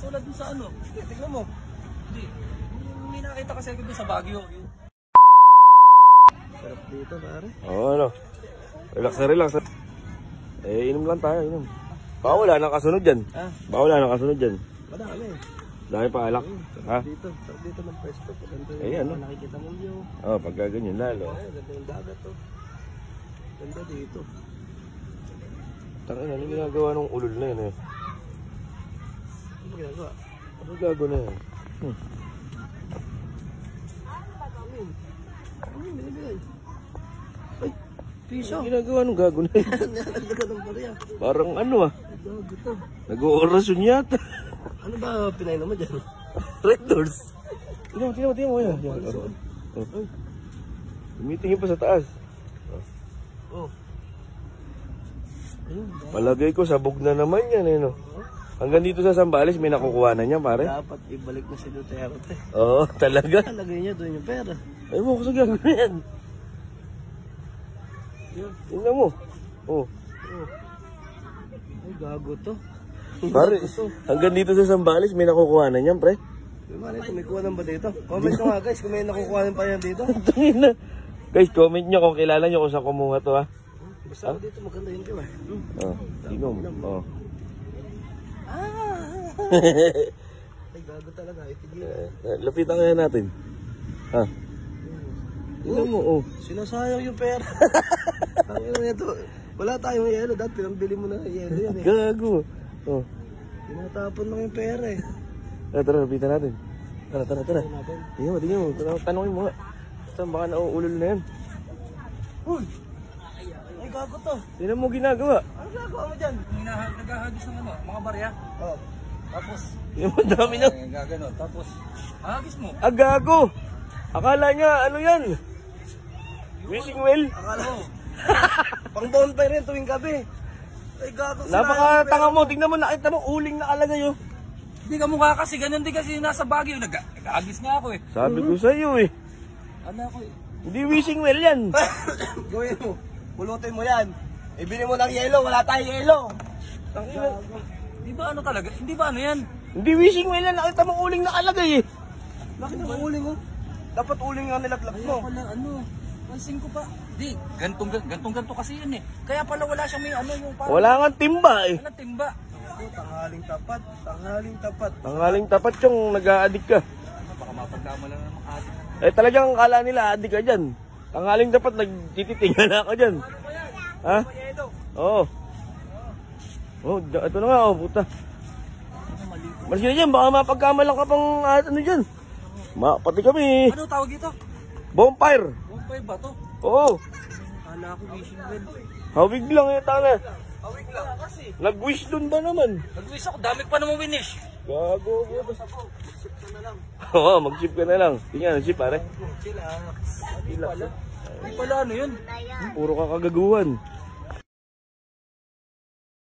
Tulad dun sa ano. Tignan mo. Hindi. May nakita kasi ako dun sa Baguio. Sarap dito, pare. Oo, ano. Relax na relax. Eh, inom lang tayo, inom. Baka wala nang kasunod dyan. Baka wala nang kasunod dyan. Madami. Dahil pa alak. Ha? Dito ng pwesto. Eh, ano? Nakikita mo yung... Oo, pagka ganyan lalo. Ay, ganda yung dagat to. Ganda dito. Tangin, ano ginagawa ng ulol na yun eh? Ano ginagawa? Ano gago na yan? Ano yung binibigay? Ay, piso. Ano ginagawa ng gago na yun? Nalagdagan ng bariya. Parang ano ah. Gago to. Nag-oorasyon yata. Ano ba pinainom mo dyan? Red Doors. Tingnan mo yan. Tumitingin pa sa taas. Oh. Palagay ko sabog na naman yan eh no. Hanggang dito sa Zambales may nakukuha na niya pare. Dapat ibalik na si Duterte. Oo, talaga. Lagay niya doon yung pera. Ay mo ko sa gago na yan. Tingnan mo. Oh. Ay, gago to. Pare, hanggang dito sa Zambales may nakukuha na niyan pre. May kuha ba dito? Comment nyo nga guys kung may nakukuha pa yan dito. Guys, comment nyo kung kilala nyo kung saan kumuha to ha. Basta dito maganda yun diba? Oh, inom. Oh. Ay, gago talaga. Lapitan kaya natin. Ha? Tingnan mo, oh. Sinasayang yung pera. Ang ito. Wala tayong yelo. Dahil pinambili mo na yelo yan eh. Gago. Oh. Tinatapon lang yung pera eh. Tara, lapitan natin. Tara. Tingnan mo. Tanongin mo nga. Saan baka nauulol na yan? Uy! Ay, gago to. Tingnan mo ginagawa. Ano gagawa mo dyan? Naghahagis ng ano, mga barya. Oh. Tapos, Tingnan mo, dami na. gagano. Tapos, hagis mo. Gago. Akala niya, ano yan? Wishing well? Akala mo. Pang bonfire rin tuwing gabi. Ay, gago. Napakatanga mo. Tingnan mo, nakita mo, uling nakalagay oh. Hindi ka mukha kasi, ganun din kasi nasa Baguio. Naghahagis nga ako eh. Sabi ko sa'yo eh. Ano ako eh. Hindi wishing well yan. Gawin mo. Pulutin mo yan. Ibili mo ng yelo. Wala tayong yelo. Di ba ano talaga? Hindi ba ano yan? Hindi wishing well yan. Nakita mo uling nakalagay eh. Bakit naman uling mo? Dapat uling nga nilaglag mo. Kaya pala ano, pansin ko pa. Di, gantong kasi yan eh. Kaya pala wala siyang may ano yung parang... Wala nga timba eh. Wala timba. Tanghaling tapat. Tanghaling tapat. Tanghaling tapat yung nag-a-addict ka. Baka mapagkama lang ng mga adik. Eh talagang kala nila addict ka dyan. Tanghaling tapat nagtititingan na ka dyan. Ha? Oo. Oh, ito na nga oh, puta. Malis ka na dyan, baka mapagkama lang ka pang ano dyan. Pati kami. Ano tawag dito? Bonfire. Bonfire ba to? Oo. Kala ko wishing well. Hawig lang eh, tanga. Awig lang kasi. Nag-wish dun ba naman? Nag-wish ako, dami pa namang winish. Gago. Oo, mag-ship ka na lang. Tingnan, ship pare. Chill ah. Hindi pala ano yun. Puro ka kagaguhan.